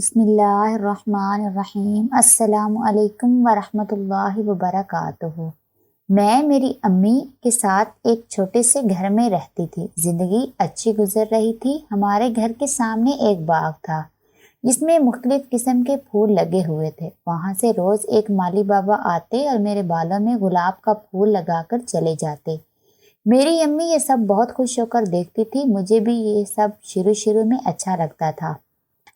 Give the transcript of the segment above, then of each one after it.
بسم اللہ الرحمن الرحیم۔ السلام علیکم ورحمۃ اللہ وبرکاتہ۔ میں میری امی کے ساتھ ایک چھوٹے سے گھر میں رہتی تھی۔ زندگی اچھی گزر رہی تھی۔ ہمارے گھر کے سامنے ایک باغ تھا جس میں مختلف قسم کے پھول لگے ہوئے تھے۔ وہاں سے روز ایک مالی بابا آتے اور میرے بالوں میں گلاب کا پھول لگا کر چلے جاتے۔ میری امی یہ سب بہت خوش ہو کر دیکھتی تھی۔ مجھے بھی یہ سب شروع میں اچھا لگتا تھا،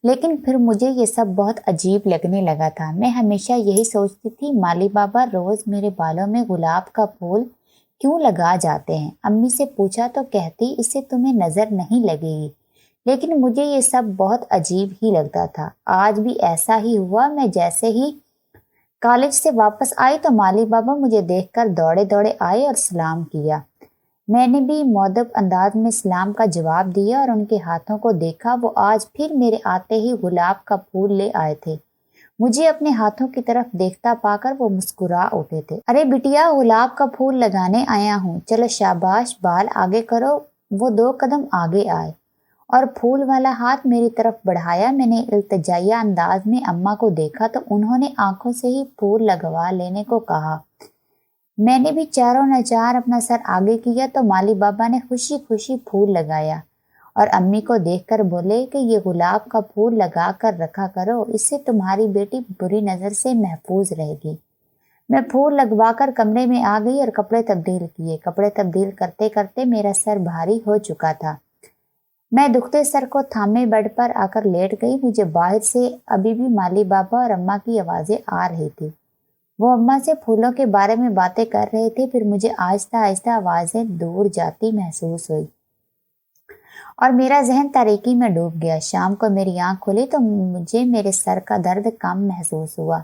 لیکن پھر مجھے یہ سب بہت عجیب لگنے لگا تھا۔ میں ہمیشہ یہی سوچتی تھی، مالی بابا روز میرے بالوں میں گلاب کا پھول کیوں لگا جاتے ہیں؟ امی سے پوچھا تو کہتی اس سے تمہیں نظر نہیں لگے گی، لیکن مجھے یہ سب بہت عجیب ہی لگتا تھا۔ آج بھی ایسا ہی ہوا۔ میں جیسے ہی کالج سے واپس آئی تو مالی بابا مجھے دیکھ کر دوڑے آئے اور سلام کیا۔ میں نے بھی مؤدب انداز میں سلام کا جواب دیا اور ان کے ہاتھوں کو دیکھا۔ وہ آج پھر میرے آتے ہی گلاب کا پھول لے آئے تھے۔ مجھے اپنے ہاتھوں کی طرف دیکھتا پا کر وہ مسکرا اٹھے تھے۔ ارے بٹیا، گلاب کا پھول لگانے آیا ہوں، چلو شاباش، بال آگے کرو۔ وہ 2 قدم آگے آئے اور پھول والا ہاتھ میری طرف بڑھایا۔ میں نے التجائیہ انداز میں اماں کو دیکھا تو انہوں نے آنکھوں سے ہی پھول لگوا لینے کو کہا۔ میں نے بھی چاروں ناچار اپنا سر آگے کیا تو مالی بابا نے خوشی پھول لگایا اور امی کو دیکھ کر بولے کہ یہ گلاب کا پھول لگا کر رکھا کرو، اس سے تمہاری بیٹی بری نظر سے محفوظ رہے گی۔ میں پھول لگوا کر کمرے میں آ گئی اور کپڑے تبدیل کیے۔ کپڑے تبدیل کرتے کرتے میرا سر بھاری ہو چکا تھا۔ میں دکھتے سر کو تھامے بیڈ پر آ کر لیٹ گئی۔ مجھے باہر سے ابھی بھی مالی بابا اور اماں کی آوازیں آ رہی تھی۔ وہ اماں سے پھولوں کے بارے میں باتیں کر رہے تھے۔ پھر مجھے آہستہ آوازیں دور جاتی محسوس ہوئی اور میرا ذہن تاریکی میں ڈوب گیا۔ شام کو میری آنکھ کھلی تو مجھے میرے سر کا درد کم محسوس ہوا۔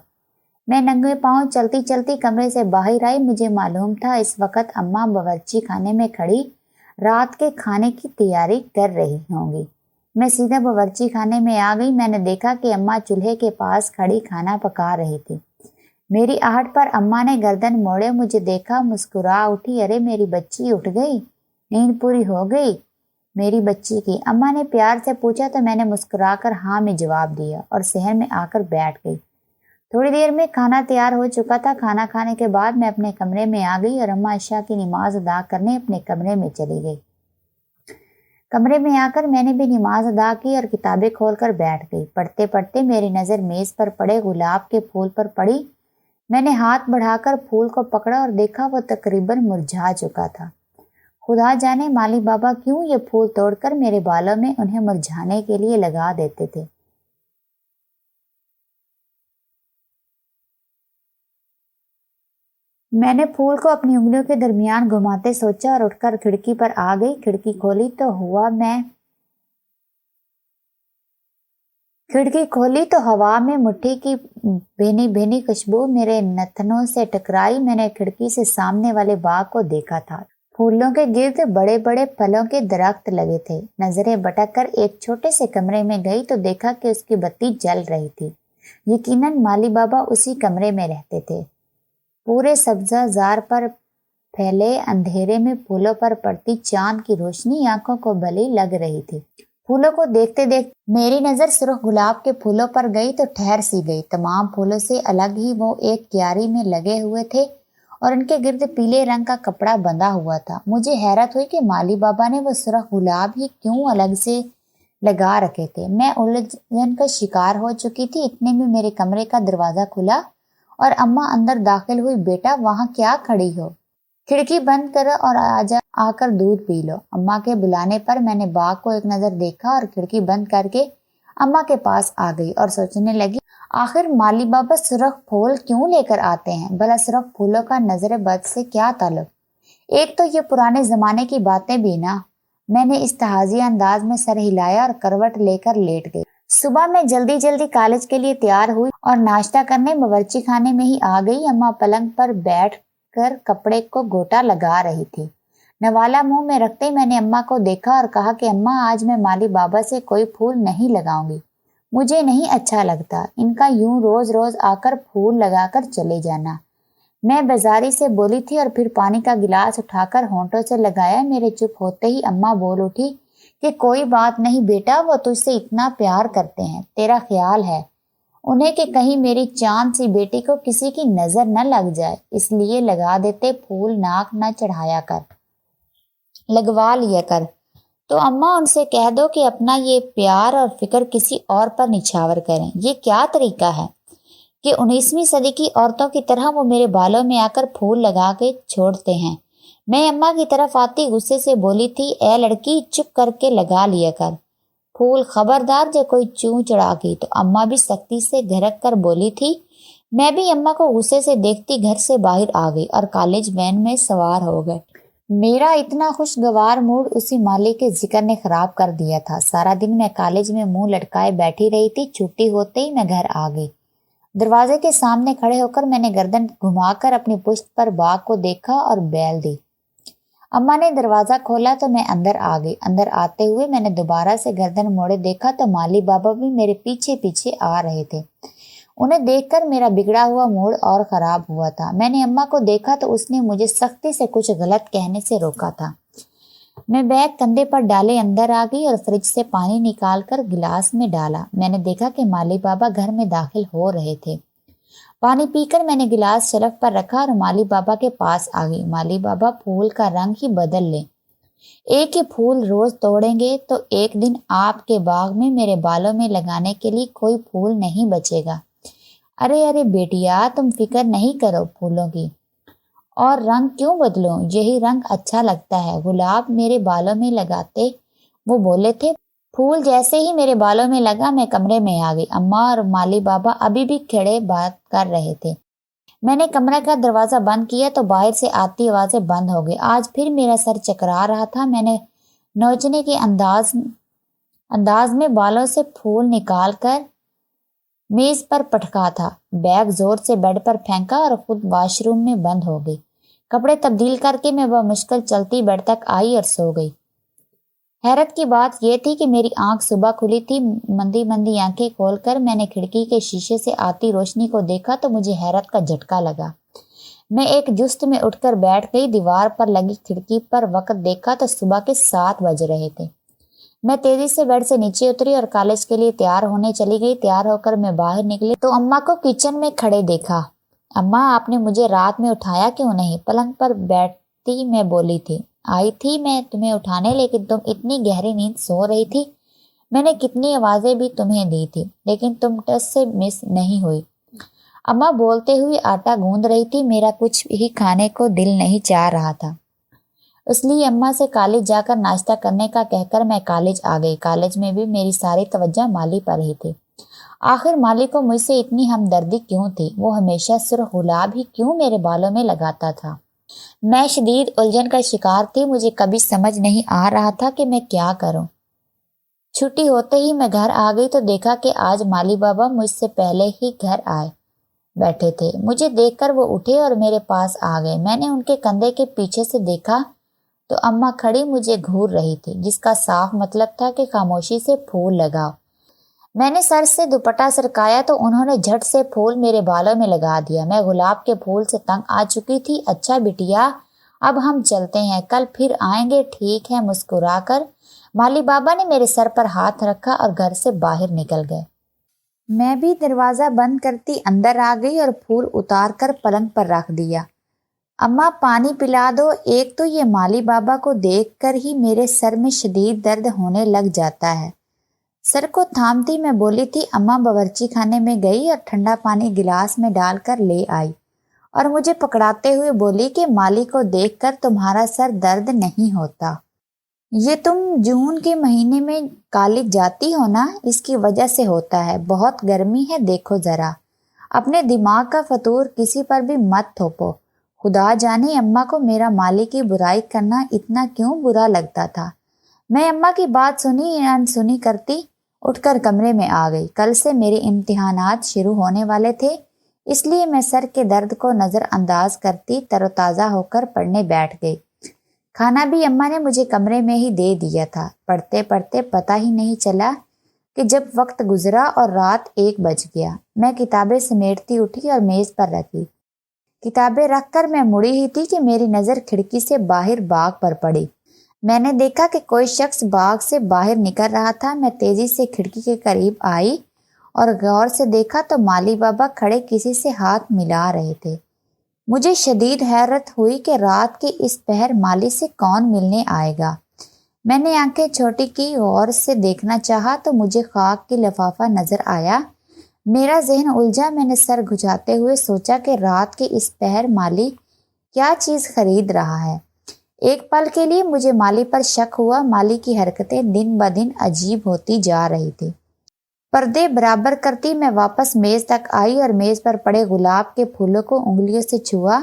میں ننگے پاؤں چلتی کمرے سے باہر آئی۔ مجھے معلوم تھا اس وقت اماں باورچی خانے میں کھڑی رات کے کھانے کی تیاری کر رہی ہوں گی۔ میں سیدھا باورچی خانے میں آ گئی۔ میں نے دیکھا کہ اماں چولہے کے پاس کھڑی کھانا پکا رہی تھی۔ میری آہٹ پر اماں نے گردن موڑے مجھے دیکھا، مسکرا اٹھی۔ ارے میری بچی اٹھ گئی، نیند پوری ہو گئی میری بچی کی؟ اماں نے پیار سے پوچھا تو میں نے مسکرا کر ہاں میں جواب دیا اور صحن میں آ کر بیٹھ گئی۔ تھوڑی دیر میں کھانا تیار ہو چکا تھا۔ کھانا کھانے کے بعد میں اپنے کمرے میں آ گئی اور اماں عشاء کی نماز ادا کرنے اپنے کمرے میں چلی گئی۔ کمرے میں آ کر میں نے بھی نماز ادا کی اور کتابیں کھول کر بیٹھ گئی۔ پڑھتے میری نظر میز پر پڑے گلاب کے پھول پر پڑی۔ میں نے ہاتھ بڑھا کر پھول کو پکڑا اور دیکھا وہ تقریباً مرجھا چکا تھا۔ خدا جانے مالی بابا کیوں یہ پھول توڑ کر میرے بالوں میں انہیں مرجھانے کے لیے لگا دیتے تھے۔ میں نے پھول کو اپنی انگلیوں کے درمیان گھماتے سوچا اور اٹھ کر کھڑکی پر آ گئی۔ کھڑکی کھولی تو ہوا میں مٹھی کی بھینی خوشبو میرے نتنوں سے ٹکرائی۔ میں نے کھڑکی سے سامنے والے باغ کو دیکھا تھا۔ پھولوں کے گرد بڑے پھلوں کے درخت لگے تھے۔ نظریں بٹک کر ایک چھوٹے سے کمرے میں گئی تو دیکھا کہ اس کی بتی جل رہی تھی۔ یقیناً مالی بابا اسی کمرے میں رہتے تھے۔ پورے سبزہ زار پر پھیلے اندھیرے میں پھولوں پر پڑتی چاند کی روشنی آنکھوں کو بھلی لگ رہی تھی۔ پھولوں کو دیکھتے میری نظر سرخ گلاب کے پھولوں پر گئی تو ٹھہر سی گئی۔ تمام پھولوں سے الگ ہی وہ ایک کیاری میں لگے ہوئے تھے اور ان کے گرد پیلے رنگ کا کپڑا بندھا ہوا تھا۔ مجھے حیرت ہوئی کہ مالی بابا نے وہ سرخ گلاب ہی کیوں الگ سے لگا رکھے تھے۔ میں الجھن کا شکار ہو چکی تھی۔ اتنے میں میرے کمرے کا دروازہ کھلا اور اماں اندر داخل ہوئی۔ بیٹا، وہاں کیا کھڑی ہو؟ کھڑکی بند کرو اور آ کر دودھ پی لو۔ اماں کے بلانے پر میں نے باغ کو ایک نظر دیکھا اور کھڑکی بند کر کے اماں کے پاس آ گئی اور سوچنے لگی، آخر مالی بابا سرخ پھول کیوں لے کر آتے ہیں؟ بھلا سرخ پھولوں کا نظر بد سے کیا تعلق؟ ایک تو یہ پرانے زمانے کی باتیں بھی نا۔ میں نے استحاضی انداز میں سر ہلایا اور کروٹ لے کر لیٹ گئی۔ صبح میں جلدی کالج کے لیے تیار ہوئی اور ناشتہ کرنے باورچی خانے میں ہی آ گئی۔ اماں پلنگ پر بیٹھ کر کپڑے کو گوٹا لگا رہی تھی۔ نوالا منہ میں رکھتے میں نے اماں کو دیکھا اور کہا کہ اماں، آج میں مالی بابا سے کوئی پھول نہیں لگاؤں گی۔ مجھے نہیں اچھا لگتا ان کا یوں روز آ کر پھول لگا کر چلے جانا۔ میں بیزاری سے بولی تھی اور پھر پانی کا گلاس اٹھا کر ہونٹوں سے لگایا۔ میرے چپ ہوتے ہی اماں بول اٹھی کہ کوئی بات نہیں بیٹا، وہ تجھ سے اتنا پیار کرتے ہیں، تیرا خیال ہے انہیں کہ کہیں میری چاند سی بیٹی کو کسی کی نظر نہ لگ جائے، اس لیے لگا دیتے پھول، ناک نہ چڑھایا کر، لگوا لیا کر۔ تو اماں ان سے کہہ دو کہ اپنا یہ پیار اور فکر کسی اور پر نچھاور کریں۔ یہ کیا طریقہ ہے کہ 19ویں صدی کی عورتوں کی طرح وہ میرے بالوں میں آ کر پھول لگا کے چھوڑتے ہیں۔ میں اماں کی طرف آتی غصے سے بولی تھی، اے لڑکی، چپ کر کے لگا لیا کر پھول، خبردار جو کوئی چوں چڑھا گئی۔ تو اماں بھی سختی سے گھرک کر بولی تھی۔ میں بھی اماں کو غصے سے دیکھتی گھر سے باہر آ گئی اور کالج وین میں سوار ہو گئے۔ میرا اتنا خوشگوار موڈ اسی مالی کے ذکر نے خراب کر دیا تھا۔ سارا دن میں کالج میں منہ لٹکائے بیٹھی رہی تھی۔ چھٹی ہوتے ہی میں گھر آ گئی۔ دروازے کے سامنے کھڑے ہو کر میں نے گردن گھما کر اپنی پشت پر باغ کو دیکھا اور بیل دی۔ اماں نے دروازہ کھولا تو میں اندر آ گئی۔ اندر آتے ہوئے میں نے دوبارہ سے گردن موڑے دیکھا تو مالی بابا بھی میرے پیچھے پیچھے آ رہے تھے۔ انہیں دیکھ کر میرا بگڑا ہوا موڈ اور خراب ہوا تھا۔ میں نے اماں کو دیکھا تو اس نے مجھے سختی سے کچھ غلط کہنے سے روکا تھا۔ میں بیگ کندھے پر ڈالے اندر آ گئی اور فریج سے پانی نکال کر گلاس میں ڈالا۔ میں نے دیکھا کہ مالی بابا گھر میں داخل ہو رہے تھے۔ پانی پی کر میں نے گلاس شیلف پر رکھا اور مالی بابا کے پاس آ گئی۔ مالی بابا پھول کا رنگ ہی بدل لیں، ایک ہی پھول روز توڑیں گے تو ایک دن آپ کے باغ میں میرے بالوں میں لگانے کے لیے کوئی پھول نہیں بچے گا۔ ارے ارے بیٹیا، تم فکر نہیں کرو پھولوں کی، اور رنگ کیوں بدلوں، یہی رنگ اچھا لگتا ہے، گلاب میرے بالوں میں لگاتے، وہ بولے تھے۔ پھول جیسے ہی میرے بالوں میں لگا میں کمرے میں آ گئی۔ اماں اور مالی بابا ابھی بھی کھڑے بات کر رہے تھے۔ میں نے کمرے کا دروازہ بند کیا تو باہر سے آتی آوازیں بند ہو گئی۔ آج پھر میرا سر چکرا رہا تھا۔ میں نے نوچنے کے انداز میں بالوں سے پھول نکال کر میز پر پٹکا تھا، بیگ زور سے بیڈ پر پھینکا اور خود واش روم میں بند ہو گئی۔ کپڑے تبدیل کر کے میں بمشکل چلتی بیڈ تک آئی اور سو گئی۔ حیرت کی بات یہ تھی کہ میری آنکھ صبح کھلی تھی۔ مندی مندی آنکھیں کھول کر میں نے کھڑکی کے شیشے سے آتی روشنی کو دیکھا تو مجھے حیرت کا جھٹکا لگا۔ میں ایک جست میں اٹھ کر بیٹھ گئی۔ دیوار پر لگی کھڑکی پر وقت دیکھا تو صبح کے 7 بج رہے تھے۔ میں تیزی سے بیڈ سے نیچے اتری اور کالج کے لیے تیار ہونے چلی گئی۔ تیار ہو کر میں باہر نکلی تو اماں کو کچن میں کھڑے دیکھا۔ اماں، آپ نے مجھے رات میں اٹھایا کیوں نہیں؟ پلنگ پر بیٹھتی میں بولی تھی۔ آئی تھی میں تمہیں اٹھانے، لیکن تم اتنی گہری نیند سو رہی تھی۔ میں نے کتنی آوازیں بھی تمہیں دی تھی، لیکن تم ٹس سے مس نہیں ہوئی۔ اماں بولتے ہوئے آٹا گوندھ رہی تھی۔ میرا کچھ ہی کھانے کو دل نہیں چاہ رہا تھا، اس لیے اماں سے کالج جا کر ناشتہ کرنے کا کہہ کر میں کالج آ گئی۔ کالج میں بھی میری ساری توجہ مالی پر ہی تھی۔ آخر مالی کو مجھ سے اتنی ہمدردی کیوں تھی؟ وہ ہمیشہ سرخ گلاب ہی کیوں میرے بالوں میں لگاتا تھا؟ میں شدید الجھن کا شکار تھی۔ مجھے کبھی سمجھ نہیں آ رہا تھا کہ میں کیا کروں۔ چھٹی ہوتے ہی میں گھر آ گئی تو دیکھا کہ آج مالی بابا مجھ سے پہلے ہی گھر آئے بیٹھے تھے۔ مجھے دیکھ کر وہ اٹھے اور میرے پاس آ گئے۔ میں نے ان کے کندھے کے پیچھے سے دیکھا تو اماں کھڑی مجھے گھور رہی تھی، جس کا صاف مطلب تھا کہ خاموشی سے پھول لگاؤ۔ میں نے سر سے دوپٹہ سرکایا تو انہوں نے جھٹ سے پھول میرے بالوں میں لگا دیا۔ میں گلاب کے پھول سے تنگ آ چکی تھی۔ اچھا بٹیا، اب ہم چلتے ہیں، کل پھر آئیں گے، ٹھیک ہے؟ مسکرا کر مالی بابا نے میرے سر پر ہاتھ رکھا اور گھر سے باہر نکل گئے۔ میں بھی دروازہ بند کرتی اندر آ گئی اور پھول اتار کر پلنگ پر رکھ دیا۔ اماں، پانی پلا دو۔ ایک تو یہ مالی بابا کو دیکھ کر ہی میرے سر میں شدید درد ہونے لگ جاتا ہے۔ سر کو تھامتی میں بولی تھی۔ اماں باورچی خانے میں گئی اور ٹھنڈا پانی گلاس میں ڈال کر لے آئی اور مجھے پکڑاتے ہوئے بولی کہ مالی کو دیکھ کر تمہارا سر درد نہیں ہوتا، یہ تم جون کے مہینے میں کالج جاتی ہو نا، اس کی وجہ سے ہوتا ہے، بہت گرمی ہے، دیکھو ذرا، اپنے دماغ کا فطور کسی پر بھی مت تھوپو۔ خدا جانے اماں کو میرا مالی کی برائی کرنا اتنا کیوں برا لگتا تھا۔ میں اماں کی بات سنی یا انسنی کرتی اٹھ کر کمرے میں آ گئی۔ کل سے میرے امتحانات شروع ہونے والے تھے، اس لیے میں سر کے درد کو نظر انداز کرتی تر و تازہ ہو کر پڑھنے بیٹھ گئی۔ کھانا بھی اماں نے مجھے کمرے میں ہی دے دیا تھا۔ پڑھتے پڑھتے پتہ ہی نہیں چلا کہ جب وقت گزرا اور رات 1 بج گیا۔ میں کتابیں سمیٹتی اٹھی اور میز پر رکھی۔ کتابیں رکھ کر میں مڑی ہی تھی کہ میری نظر کھڑکی سے باہر باغ پر پڑی۔ میں نے دیکھا کہ کوئی شخص باغ سے باہر نکل رہا تھا۔ میں تیزی سے کھڑکی کے قریب آئی اور غور سے دیکھا تو مالی بابا کھڑے کسی سے ہاتھ ملا رہے تھے۔ مجھے شدید حیرت ہوئی کہ رات کے اس پہر مالی سے کون ملنے آئے گا۔ میں نے آنکھیں چھوٹی کی، غور سے دیکھنا چاہا تو مجھے خاک کی لفافہ نظر آیا۔ میرا ذہن الجھا۔ میں نے سر گھچاتے ہوئے سوچا کہ رات کے اس پہر مالی کیا چیز خرید رہا ہے۔ ایک پل کے لیے مجھے مالی پر شک ہوا۔ مالی کی حرکتیں دن بدن عجیب ہوتی جا رہی تھی۔ پردے برابر کرتی میں واپس میز تک آئی اور میز پر پڑے گلاب کے پھولوں کو انگلیوں سے چھوا۔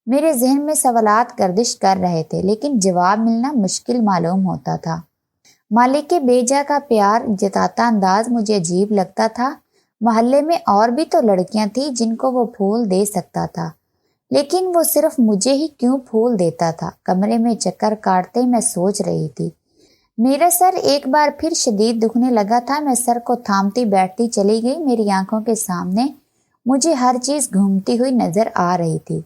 میرے ذہن میں سوالات گردش کر رہے تھے لیکن جواب ملنا مشکل معلوم ہوتا تھا۔ مالی کے بے جا کا پیار جتاتا انداز مجھے عجیب لگتا تھا۔ محلے میں اور بھی تو لڑکیاں تھیں جن کو وہ پھول دے سکتا تھا، لیکن وہ صرف مجھے ہی کیوں پھول دیتا تھا؟ کمرے میں چکر کاٹتے میں سوچ رہی تھی۔ میرا سر ایک بار پھر شدید دکھنے لگا تھا۔ میں سر کو تھامتی بیٹھتی چلی گئی۔ میری آنکھوں کے سامنے مجھے ہر چیز گھومتی ہوئی نظر آ رہی تھی۔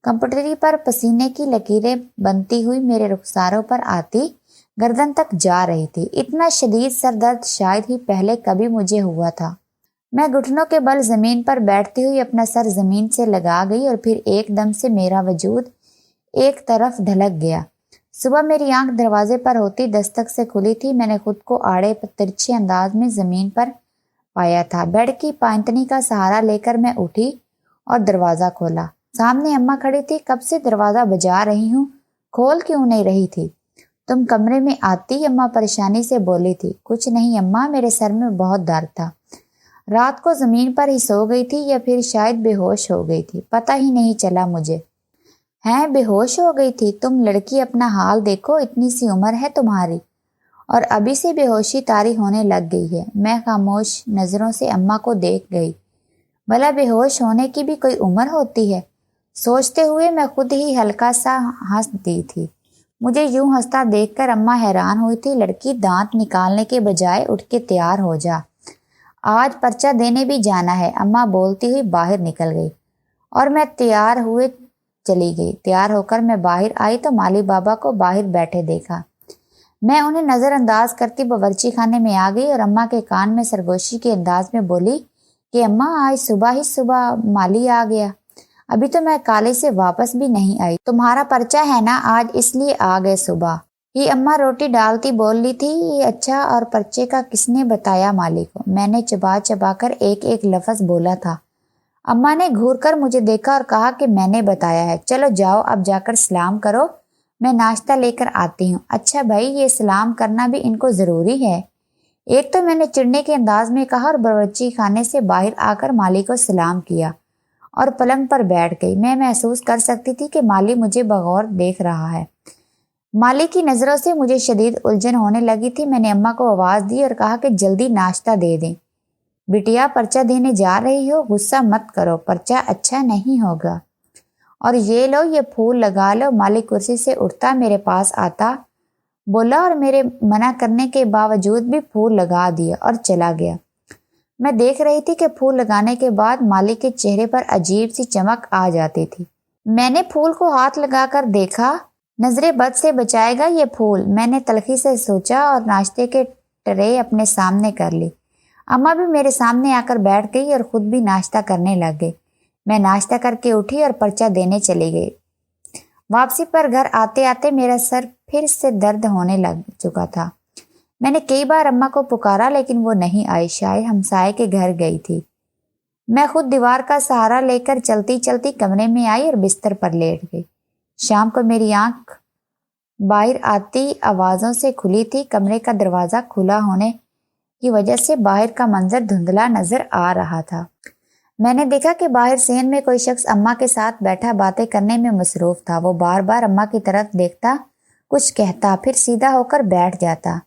کمپیوٹر پر پسینے کی لکیریں بنتی ہوئی میرے رخساروں پر آتی گردن تک جا رہی تھی۔ اتنا شدید سر درد شاید ہی پہلے کبھی مجھے ہوا تھا۔ میں گھٹنوں کے بل زمین پر بیٹھتی ہوئی اپنا سر زمین سے لگا گئی اور پھر ایک دم سے میرا وجود ایک طرف ڈھلک گیا۔ صبح میری آنکھ دروازے پر ہوتی دستک سے کھلی تھی۔ میں نے خود کو آڑے ترچھے انداز میں زمین پر پایا تھا۔ بیڈ کی پائنتنی کا سہارا لے کر میں اٹھی اور دروازہ کھولا۔ سامنے اماں کھڑی تھی۔ کب سے دروازہ بجا رہی ہوں، کھول کیوں نہیں رہی تھی؟ تم کمرے میں آتی، اماں پریشانی سے بولی تھی۔ کچھ نہیں اماں، میرے سر میں بہت درد تھا۔ رات کو زمین پر ہی سو گئی تھی یا پھر شاید بے ہوش ہو گئی تھی، پتہ ہی نہیں چلا مجھے۔ ہیں بے ہوش ہو گئی تھی؟ تم لڑکی اپنا حال دیکھو، اتنی سی عمر ہے تمہاری اور ابھی سے بے ہوشی طاری ہونے لگ گئی ہے۔ میں خاموش نظروں سے اماں کو دیکھ گئی۔ بھلا بے ہوش ہونے کی بھی کوئی عمر ہوتی ہے؟ سوچتے ہوئے میں خود ہی ہلکا سا ہنس دی تھی۔ مجھے یوں ہنستا دیکھ کر اماں حیران ہوئی تھی۔ لڑکی دانت نکالنے کے بجائے اٹھ کے تیار ہو جا، آج پرچہ دینے بھی جانا ہے، اماں بولتی ہوئی باہر نکل گئی اور میں تیار ہوئے چلی گئی۔ تیار ہو کر میں باہر آئی تو مالی بابا کو باہر بیٹھے دیکھا۔ میں انہیں نظر انداز کرتی باورچی خانے میں آ گئی اور اماں کے کان میں سرگوشی کے انداز میں بولی کہ اماں آج صبح ہی صبح مالی آ گیا، ابھی تو میں کالج سے واپس بھی نہیں آئی، تمہارا پرچہ ہے نا آج، اس لیے آ گئے صبح ہی۔ اماں روٹی ڈالتی بول لی تھی، اچھا اور پرچے کا کس نے بتایا مالی کو؟ میں نے چبا چبا کر ایک ایک لفظ بولا تھا۔ اماں نے گھور کر مجھے دیکھا اور کہا کہ میں نے بتایا ہے، چلو جاؤ اب جا کر سلام کرو، میں ناشتہ لے کر آتی ہوں۔ اچھا بھائی، یہ سلام کرنا بھی ان کو ضروری ہے؟ ایک تو میں نے چڑھنے کے انداز میں کہا اور باورچی خانے سے باہر آ کر مالی کو سلام کیا اور پلنگ پر بیٹھ گئی۔ میں محسوس کر سکتی تھی کہ مالی مجھے بغور دیکھ رہا ہے۔ مالی کی نظروں سے مجھے شدید الجھن ہونے لگی تھی۔ میں نے اماں کو آواز دی اور کہا کہ جلدی ناشتہ دے دیں۔ بٹیا پرچہ دینے جا رہی ہو، غصہ مت کرو، پرچہ اچھا نہیں ہوگا، اور یہ لو یہ پھول لگا لو۔ مالی کرسی سے اٹھتا میرے پاس آتا بولا اور میرے منع کرنے کے باوجود بھی پھول لگا دیا اور چلا گیا۔ میں دیکھ رہی تھی کہ پھول لگانے کے بعد مالی کے چہرے پر عجیب سی چمک آ جاتی تھی۔ میں نے پھول کو ہاتھ لگا کر دیکھا، نظریں بد سے بچائے گا یہ پھول، میں نے تلخی سے سوچا اور ناشتے کے ٹرے اپنے سامنے کر لی۔ اماں بھی میرے سامنے آ کر بیٹھ گئی اور خود بھی ناشتہ کرنے لگ گئی۔ میں ناشتہ کر کے اٹھی اور پرچہ دینے چلی گئی۔ واپسی پر گھر آتے آتے میرا سر پھر سے درد ہونے لگ چکا تھا۔ میں نے کئی بار اماں کو پکارا لیکن وہ نہیں آئی، شاید ہمسائے کے گھر گئی تھی۔ میں خود دیوار کا سہارا لے کر چلتی چلتی کمرے میں آئی اور بستر پر لیٹ گئی۔ شام کو میری آنکھ باہر آتی آوازوں سے کھلی تھی۔ کمرے کا دروازہ کھلا ہونے کی وجہ سے باہر کا منظر دھندلا نظر آ رہا تھا۔ میں نے دیکھا کہ باہر صحن میں کوئی شخص اماں کے ساتھ بیٹھا باتیں کرنے میں مصروف تھا۔ وہ بار بار اماں کی طرف دیکھتا، کچھ کہتا، پھر سیدھا ہو کر بیٹھ جاتا۔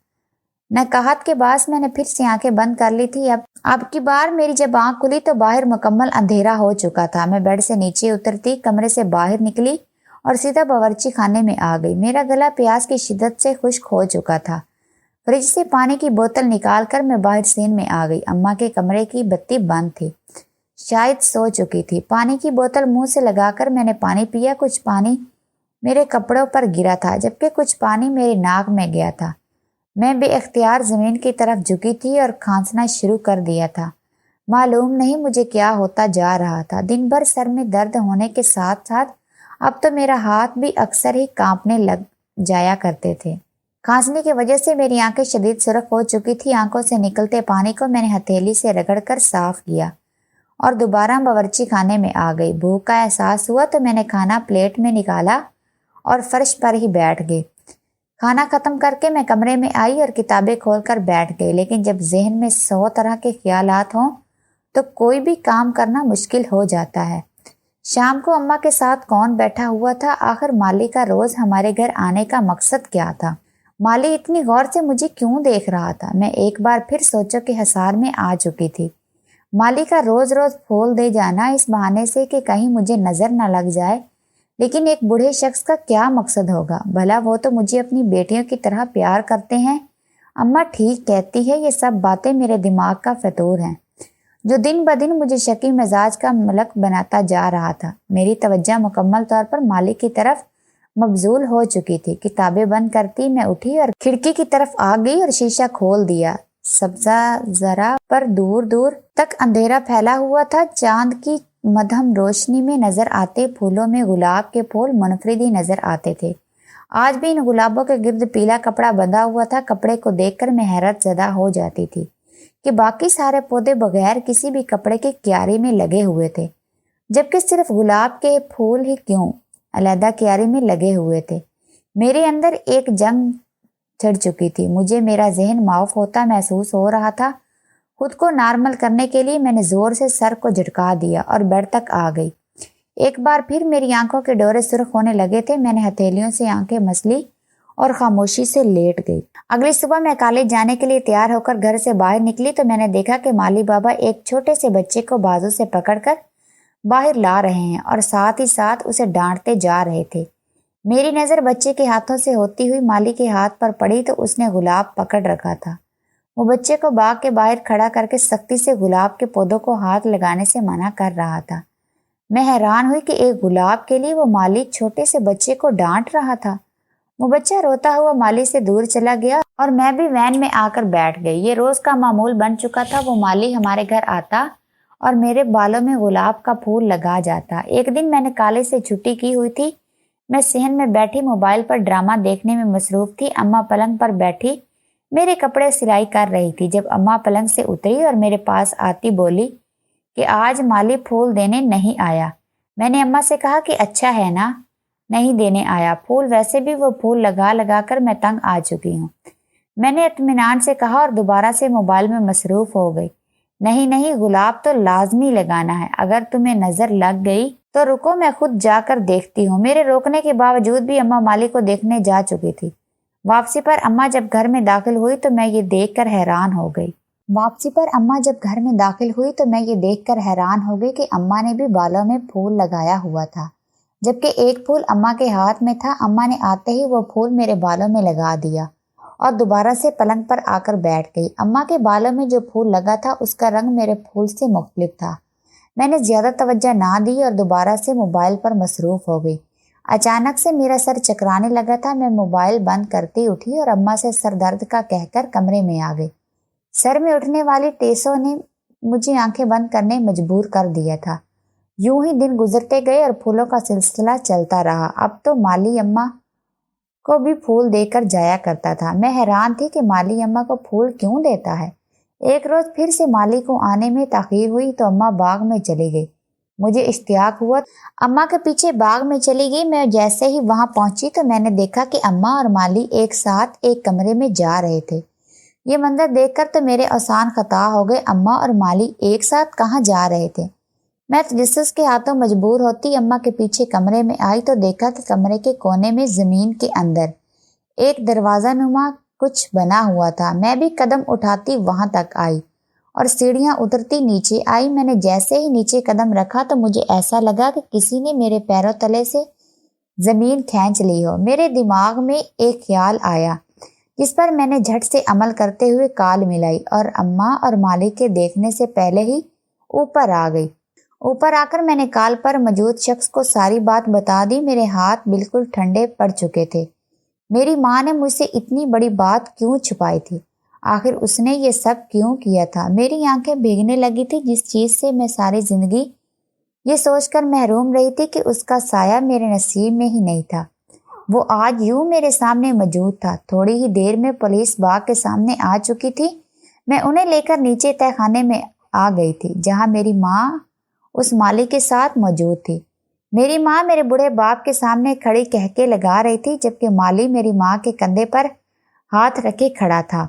نکہت کے باعث میں نے پھر سے آنکھیں بند کر لی تھی۔ اب کی بار میری جب آنکھ کھلی تو باہر مکمل اندھیرا ہو چکا تھا۔ میں بیڈ سے نیچے اترتی، کمرے سے باہر نکلی اور سیدھا باورچی خانے میں آ گئی۔ میرا گلا پیاس کی شدت سے خشک ہو چکا تھا۔ فریج سے پانی کی بوتل نکال کر میں باہر صحن میں آ گئی۔ اماں کے کمرے کی بتی بند تھی، شاید سو چکی تھی۔ پانی کی بوتل منہ سے لگا کر میں نے پانی پیا۔ کچھ پانی میرے کپڑوں پر گرا تھا جبکہ کچھ پانی میری ناک میں گیا تھا۔ میں بے اختیار زمین کی طرف جھکی تھی اور کھانسنا شروع کر دیا تھا۔ معلوم نہیں مجھے کیا ہوتا جا رہا تھا۔ دن بھر سر میں درد ہونے کے ساتھ ساتھ اب تو میرا ہاتھ بھی اکثر ہی کانپنے لگ جایا کرتے تھے۔ کھانسنے کی وجہ سے میری آنکھیں شدید سرخ ہو چکی تھی۔ آنکھوں سے نکلتے پانی کو میں نے ہتھیلی سے رگڑ کر صاف کیا اور دوبارہ باورچی خانے میں آ گئی۔ بھوک کا احساس ہوا تو میں نے کھانا پلیٹ میں نکالا اور فرش پر ہی بیٹھ گئی۔ کھانا ختم کر کے میں کمرے میں آئی اور کتابیں کھول کر بیٹھ گئی، لیکن جب ذہن میں 100 طرح کے خیالات ہوں تو کوئی بھی کام کرنا مشکل ہو جاتا ہے۔ شام کو اماں کے ساتھ کون بیٹھا ہوا تھا؟ آخر مالی کا روز ہمارے گھر آنے کا مقصد کیا تھا؟ مالی اتنی غور سے مجھے کیوں دیکھ رہا تھا؟ میں ایک بار پھر سوچوں کے حصار میں آ چکی تھی۔ مالی کا روز روز پھول دے جانا اس بہانے سے کہ کہیں مجھے نظر نہ لگ جائے، لیکن ایک بوڑھے شخص کا کیا مقصد ہوگا؟ بھلا وہ تو مجھے اپنی بیٹیوں کی طرح پیار کرتے ہیں۔ اماں ٹھیک کہتی ہے، یہ سب باتیں میرے دماغ کا فطور ہیں جو دن بدن مجھے شکی مزاج کا ملک بناتا جا رہا تھا۔ میری توجہ مکمل طور پر مالی کی طرف مبذول ہو چکی تھی۔ کتابیں بند کرتی میں اٹھی اور کھڑکی کی طرف آ گئی اور شیشہ کھول دیا۔ سبزہ ذرا پر دور دور تک اندھیرا پھیلا ہوا تھا۔ چاند کی مدھم روشنی میں نظر آتے پھولوں میں گلاب کے پھول منفرد ہی نظر آتے تھے۔ آج بھی ان گلابوں کے گرد پیلا کپڑا بندھا ہوا تھا۔ کپڑے کو دیکھ کر میں حیرت زدہ ہو جاتی تھی کہ باقی سارے پودے بغیر کسی بھی کپڑے کی کیاری میں لگے ہوئے تھے، جبکہ صرف گلاب کے پھول ہی کیوں علیحدہ کیاری میں لگے ہوئے تھے۔ میرے اندر ایک جنگ چڑھ چکی تھی۔ مجھے میرا ذہن معاف ہوتا محسوس ہو رہا تھا۔ خود کو نارمل کرنے کے لیے میں نے زور سے سر کو جھٹکا دیا اور بیڈ تک آ گئی۔ ایک بار پھر میری آنکھوں کے ڈورے سرخ ہونے لگے تھے۔ میں نے ہتھیلیوں سے آنکھیں مسلی اور خاموشی سے لیٹ گئی۔ اگلی صبح میں کالج جانے کے لیے تیار ہو کر گھر سے باہر نکلی تو میں نے دیکھا کہ مالی بابا ایک چھوٹے سے بچے کو بازو سے پکڑ کر باہر لا رہے ہیں اور ساتھ ہی ساتھ اسے ڈانٹتے جا رہے تھے۔ میری نظر بچے کے ہاتھوں سے ہوتی ہوئی مالی کے ہاتھ پر پڑی تو اس نے گلاب پکڑ رکھا تھا۔ وہ بچے کو باغ کے باہر کھڑا کر کے سختی سے گلاب کے پودوں کو ہاتھ لگانے سے منع کر رہا تھا۔ میں حیران ہوئی کہ ایک گلاب کے لیے وہ مالی چھوٹے سے بچے کو ڈانٹ رہا تھا۔ وہ بچہ روتا ہوا مالی سے دور چلا گیا اور میں بھی وین میں آ کر بیٹھ گئی۔ یہ روز کا معمول بن چکا تھا۔ وہ مالی ہمارے گھر آتا اور میرے بالوں میں گلاب کا پھول لگا جاتا۔ ایک دن میں نے کالج سے چھٹی کی ہوئی تھی۔ میں صحن میں بیٹھی موبائل پر ڈرامہ دیکھنے میں مصروف تھی۔ اماں پلنگ پر بیٹھی میرے کپڑے سلائی کر رہی تھی۔ جب اماں پلنگ سے اتری اور میرے پاس آتی بولی کہ آج مالی پھول دینے نہیں آیا۔ میں نے اماں سے کہا کہ اچھا ہے نا، نہیں دینے آیا پھول، ویسے بھی وہ پھول لگا لگا کر میں تنگ آ چکی ہوں۔ میں نے اطمینان سے کہا اور دوبارہ سے موبائل میں مصروف ہو گئی۔ نہیں، گلاب تو لازمی لگانا ہے۔ اگر تمہیں نظر لگ گئی تو رکو، میں خود جا کر دیکھتی ہوں۔ میرے روکنے کے باوجود بھی اماں مالی کو دیکھنے جا چکی تھی۔ واپسی پر اماں جب گھر میں داخل ہوئی تو میں یہ دیکھ کر حیران ہو گئی کہ اماں نے بھی بالوں میں پھول لگایا ہوا تھا، جبکہ ایک پھول اماں کے ہاتھ میں تھا۔ اماں نے آتے ہی وہ پھول میرے بالوں میں لگا دیا اور دوبارہ سے پلنگ پر آ کر بیٹھ گئی۔ اماں کے بالوں میں جو پھول لگا تھا اس کا رنگ میرے پھول سے مختلف تھا۔ میں نے زیادہ توجہ نہ دی اور دوبارہ سے موبائل پر مصروف ہو گئی۔ اچانک سے میرا سر چکرانے لگا تھا۔ میں موبائل بند کرتی اٹھی اور اماں سے سر درد کا کہہ کر کمرے میں آ گئی۔ سر میں اٹھنے والی ٹیسوں نے مجھے آنکھیں بند کرنے مجبور کر دیا تھا۔ یوں ہی دن گزرتے گئے اور پھولوں کا سلسلہ چلتا رہا۔ اب تو مالی اماں کو بھی پھول دے کر جایا کرتا تھا۔ میں حیران تھی کہ مالی اماں کو پھول کیوں دیتا ہے۔ ایک روز پھر سے مالی کو آنے میں تاخیر ہوئی تو اماں باغ میں چلی گئی۔ مجھے اشتیاق ہوا، اماں کے پیچھے باغ میں چلی گئی۔ میں جیسے ہی وہاں پہنچی تو میں نے دیکھا کہ اماں اور مالی ایک ساتھ ایک کمرے میں جا رہے تھے۔ یہ منظر دیکھ کر تو میرے اوزان خطا ہو گئے۔ اماں اور مالی ایک ساتھ کہاں جا رہے تھے؟ میں تجسس کے ہاتھوں مجبور ہوتی اماں کے پیچھے کمرے میں آئی تو دیکھا کہ کمرے کے کونے میں زمین کے اندر ایک دروازہ نما کچھ بنا ہوا تھا۔ میں بھی قدم اٹھاتی وہاں تک آئی اور سیڑھیاں اترتی نیچے آئی۔ میں نے جیسے ہی نیچے قدم رکھا تو مجھے ایسا لگا کہ کسی نے میرے پیروں تلے سے زمین کھینچ لی ہو۔ میرے دماغ میں ایک خیال آیا جس پر میں نے جھٹ سے عمل کرتے ہوئے کال ملائی اور اماں اور مالی کے دیکھنے سے پہلے ہی اوپر آ گئی۔ اوپر آ کر میں نے کال پر موجود شخص کو ساری بات بتا دی۔ میرے ہاتھ بالکل ٹھنڈے پڑ چکے تھے۔ میری ماں نے مجھ سے اتنی بڑی بات کیوں چھپائی تھی؟ آخر اس نے یہ سب کیوں کیا تھا؟ میری آنکھیں بھیگنے لگی تھی جس چیز سے میں ساری زندگی یہ سوچ کر محروم رہی تھی کہ اس کا سایہ میرے نصیب میں ہی نہیں تھا، وہ آج یوں میرے سامنے موجود تھا۔ تھوڑی ہی دیر میں پولیس باغ کے سامنے آ چکی تھی۔ میں انہیں لے کر نیچے تہہ خانے میں آ گئی تھی جہاں میری ماں اس مالی کے ساتھ موجود تھی۔ میری ماں میرے بوڑھے باپ کے سامنے کھڑی کہکے لگا رہی تھی جبکہ مالی میری ماں کے کندھے پر ہاتھ رکھے کھڑا تھا۔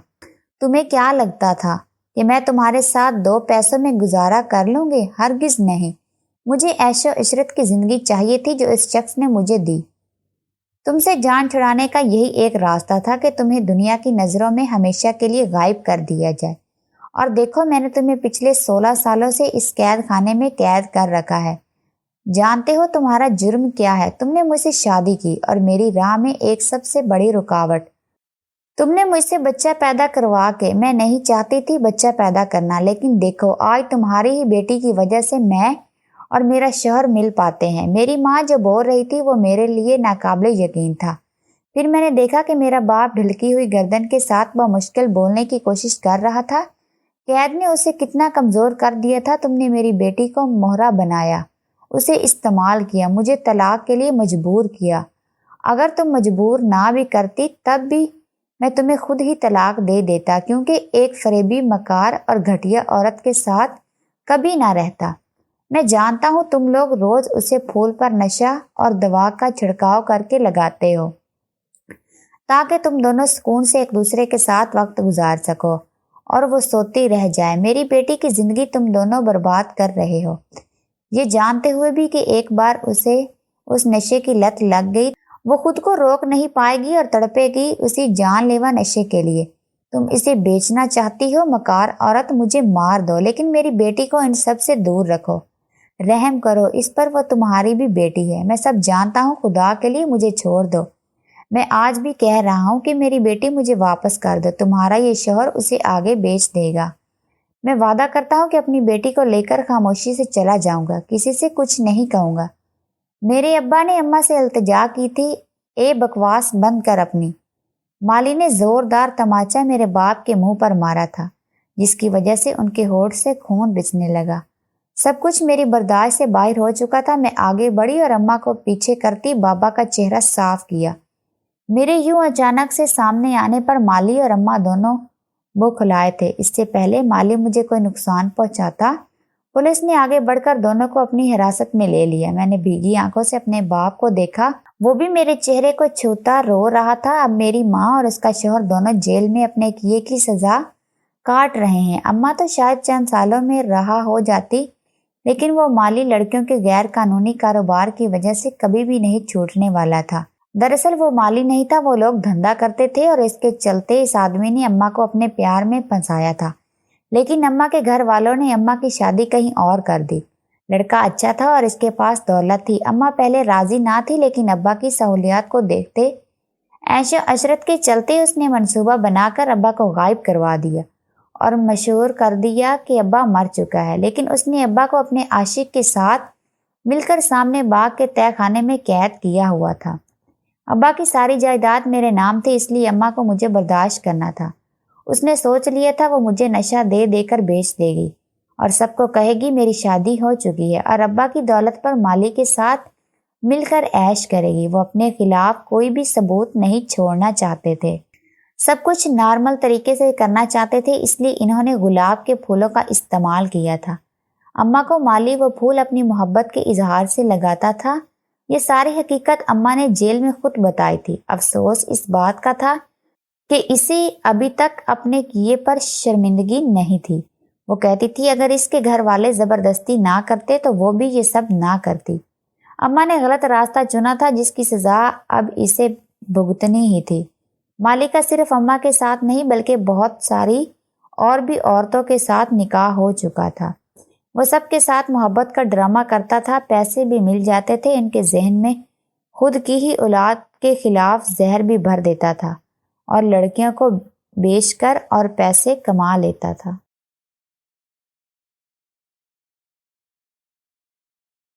تمہیں کیا لگتا تھا کہ میں تمہارے ساتھ 2 پیسوں میں گزارا کر لوں گی؟ ہرگز نہیں۔ مجھے عیش و عشرت کی زندگی چاہیے تھی جو اس شخص نے مجھے دی۔ تم سے جان چھڑانے کا یہی ایک راستہ تھا کہ تمہیں دنیا کی نظروں میں ہمیشہ کے لیے غائب کر دیا جائے۔ اور دیکھو میں نے تمہیں پچھلے 16 سالوں سے اس قید خانے میں قید کر رکھا ہے۔ جانتے ہو تمہارا جرم کیا ہے؟ تم نے مجھ سے شادی کی اور میری راہ میں ایک سب سے بڑی رکاوٹ۔ تم نے مجھ سے بچہ پیدا کروا کے، میں نہیں چاہتی تھی بچہ پیدا کرنا، لیکن دیکھو آج تمہاری ہی بیٹی کی وجہ سے میں اور میرا شوہر مل پاتے ہیں۔ میری ماں جو بول رہی تھی وہ میرے لیے ناقابل یقین تھا۔ پھر میں نے دیکھا کہ میرا باپ ڈھلکی ہوئی گردن کے ساتھ بمشکل بولنے کی کوشش کر رہا تھا۔ قید نے اسے کتنا کمزور کر دیا تھا۔ تم نے میری بیٹی کو مہرا بنایا، اسے استعمال کیا، مجھے طلاق کے لیے مجبور کیا۔ اگر تم مجبور نہ بھی کرتی تب بھی میں تمہیں خود ہی طلاق دے دیتا، کیونکہ ایک فریبی، مکار اور گھٹیا عورت کے ساتھ کبھی نہ رہتا۔ میں جانتا ہوں تم لوگ روز اسے پھول پر نشہ اور دوا کا چھڑکاؤ کر کے لگاتے ہو تاکہ تم دونوں سکون سے ایک دوسرے کے ساتھ وقت گزار سکو اور وہ سوتی رہ جائے۔ میری بیٹی کی زندگی تم دونوں برباد کر رہے ہو، یہ جانتے ہوئے بھی کہ ایک بار اسے اس نشے کی لت لگ گئی وہ خود کو روک نہیں پائے گی اور تڑپے گی اسی جان لیوا نشے کے لیے۔ تم اسے بیچنا چاہتی ہو؟ مکار عورت، مجھے مار دو لیکن میری بیٹی کو ان سب سے دور رکھو، رحم کرو اس پر، وہ تمہاری بھی بیٹی ہے۔ میں سب جانتا ہوں، خدا کے لیے مجھے چھوڑ دو۔ میں آج بھی کہہ رہا ہوں کہ میری بیٹی مجھے واپس کر دو، تمہارا یہ شوہر اسے آگے بیچ دے گا۔ میں وعدہ کرتا ہوں کہ اپنی بیٹی کو لے کر خاموشی سے چلا جاؤں گا، کسی سے کچھ نہیں کہوں گا۔ میرے ابا نے اماں سے التجا کی تھی، اے بکواس بند کر اپنی۔ مالی نے زوردار تماچا میرے باپ کے منہ پر مارا تھا جس کی وجہ سے ان کے ہونٹ سے خون رسنے لگا۔ سب کچھ میری برداشت سے باہر ہو چکا تھا۔ میں آگے بڑھی اور اماں کو پیچھے کرتی بابا کا چہرہ صاف کیا۔ میرے یوں اچانک سے سامنے آنے پر مالی اور اماں دونوں منہ کھلائے تھے۔ اس سے پہلے مالی مجھے کوئی نقصان پہنچاتا، پولیس نے آگے بڑھ کر دونوں کو اپنی حراست میں لے لیا۔ میں نے بھیگی آنکھوں سے اپنے باپ کو دیکھا، وہ بھی میرے چہرے کو چھوتا رو رہا تھا۔ اب میری ماں اور اس کا شوہر دونوں جیل میں اپنے کیے کی سزا کاٹ رہے ہیں۔ اماں تو شاید چند سالوں میں رہا ہو جاتی، لیکن وہ مالی لڑکیوں کے غیر قانونی کاروبار کی وجہ سے کبھی بھی نہیں چھوٹنے والا تھا۔ دراصل وہ مالی نہیں تھا، وہ لوگ دھندا کرتے تھے اور اس کے چلتے اس آدمی نے اماں کو اپنے پیار میں پھنسایا تھا، لیکن اماں کے گھر والوں نے اماں کی شادی کہیں اور کر دی۔ لڑکا اچھا تھا اور اس کے پاس دولت تھی۔ اماں پہلے راضی نہ تھی، لیکن ابا کی سہولیات کو دیکھتے عیش و عشرت کے چلتے اس نے منصوبہ بنا کر ابا کو غائب کروا دیا اور مشہور کر دیا کہ ابا مر چکا ہے۔ لیکن اس نے ابا کو اپنے عاشق کے ساتھ مل کر سامنے باغ کے تہہ خانے میں قید کیا ہوا تھا۔ ابا کی ساری جائیداد میرے نام تھی، اس لیے اماں کو مجھے برداشت کرنا تھا۔ اس نے سوچ لیا تھا وہ مجھے نشہ دے دے کر بیچ دے گی اور سب کو کہے گی میری شادی ہو چکی ہے اور ابا کی دولت پر مالی کے ساتھ مل کر عیش کرے گی۔ وہ اپنے خلاف کوئی بھی ثبوت نہیں چھوڑنا چاہتے تھے، سب کچھ نارمل طریقے سے کرنا چاہتے تھے، اس لیے انہوں نے گلاب کے پھولوں کا استعمال کیا تھا۔ اماں کو مالی وہ پھول اپنی محبت کے اظہار سے لگاتا تھا۔ یہ ساری حقیقت اماں نے جیل میں خود بتائی تھی۔ افسوس اس بات کا تھا کہ اسے ابھی تک اپنے کیے پر شرمندگی نہیں تھی۔ وہ کہتی تھی اگر اس کے گھر والے زبردستی نہ کرتے تو وہ بھی یہ سب نہ کرتی۔ اماں نے غلط راستہ چنا تھا جس کی سزا اب اسے بھگتنی ہی تھی۔ مالی کا صرف اماں کے ساتھ نہیں بلکہ بہت ساری اور بھی عورتوں کے ساتھ نکاح ہو چکا تھا۔ وہ سب کے ساتھ محبت کا ڈرامہ کرتا تھا، پیسے بھی مل جاتے تھے، ان کے ذہن میں خود کی ہی اولاد کے خلاف زہر بھی بھر دیتا تھا اور لڑکیوں کو بیچ کر اور پیسے کما لیتا تھا۔